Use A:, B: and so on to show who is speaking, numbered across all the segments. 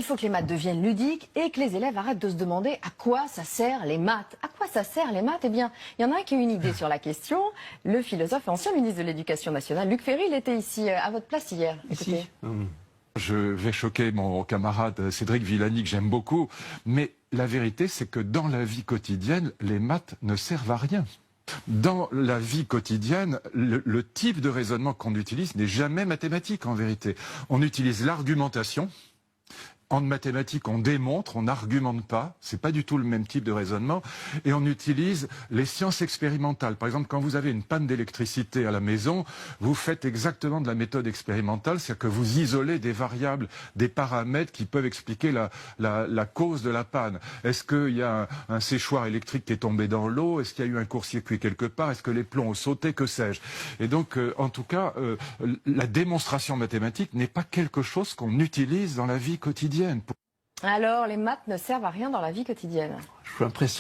A: il faut que les maths deviennent ludiques et que les élèves arrêtent de se demander à quoi ça sert les maths. À quoi ça sert les maths? Eh bien, il y en a un qui a une idée sur la question. Le philosophe et ancien ministre de l'Éducation nationale, Luc Ferry, il était ici à votre place hier. Écoutez.
B: Ici. Je vais choquer mon camarade Cédric Villani, que j'aime beaucoup, mais la vérité, c'est que dans la vie quotidienne, les maths ne servent à rien. Dans la vie quotidienne, le type de raisonnement qu'on utilise n'est jamais mathématique en vérité. On utilise l'argumentation. En mathématiques, on démontre, on n'argumente pas. C'est pas du tout le même type de raisonnement. Et on utilise les sciences expérimentales. Par exemple, quand vous avez une panne d'électricité à la maison, vous faites exactement de la méthode expérimentale, c'est-à-dire que vous isolez des variables, des paramètres qui peuvent expliquer la cause de la panne. Est-ce qu'il y a un séchoir électrique qui est tombé dans l'eau? Est-ce qu'il y a eu un court-circuit quelque part? Est-ce que les plombs ont sauté? Que sais-je? Et donc, en tout cas, la démonstration mathématique n'est pas quelque chose qu'on utilise dans la vie quotidienne.
A: Alors, les maths ne servent à rien dans la vie quotidienne.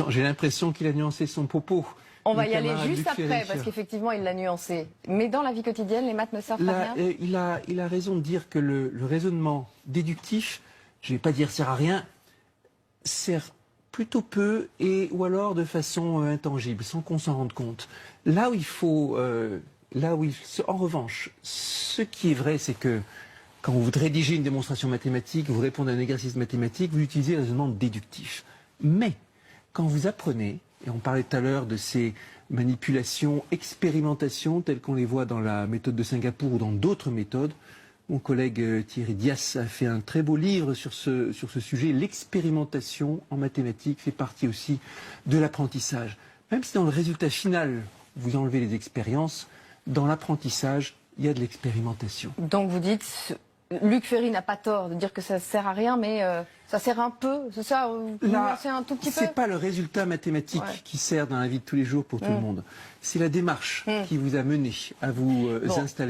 B: J'ai l'impression qu'il a nuancé son propos.
A: On va y aller juste après, parce qu'effectivement, il l'a nuancé. Mais dans la vie quotidienne, les maths ne servent à rien.
B: Il a raison de dire que le raisonnement déductif, je ne vais pas dire sert à rien, sert plutôt peu, ou alors de façon intangible, sans qu'on s'en rende compte. Là où il faut... en revanche, ce qui est vrai, c'est que quand vous rédigez une démonstration mathématique, vous répondez à un exercice mathématique, vous utilisez le raisonnement déductif. Mais quand vous apprenez, et on parlait tout à l'heure de ces manipulations, expérimentations, telles qu'on les voit dans la méthode de Singapour ou dans d'autres méthodes, mon collègue Thierry Dias a fait un très beau livre sur ce sujet. L'expérimentation en mathématiques fait partie aussi de l'apprentissage. Même si dans le résultat final, vous enlevez les expériences, dans l'apprentissage, il y a de l'expérimentation.
A: Donc vous dites... Luc Ferry n'a pas tort de dire que ça ne sert à rien, mais ça sert un peu, c'est ça? C'est un tout petit peu.
B: C'est pas le résultat mathématique qui sert dans la vie de tous les jours pour tout le monde. C'est la démarche qui vous a mené à vous installer.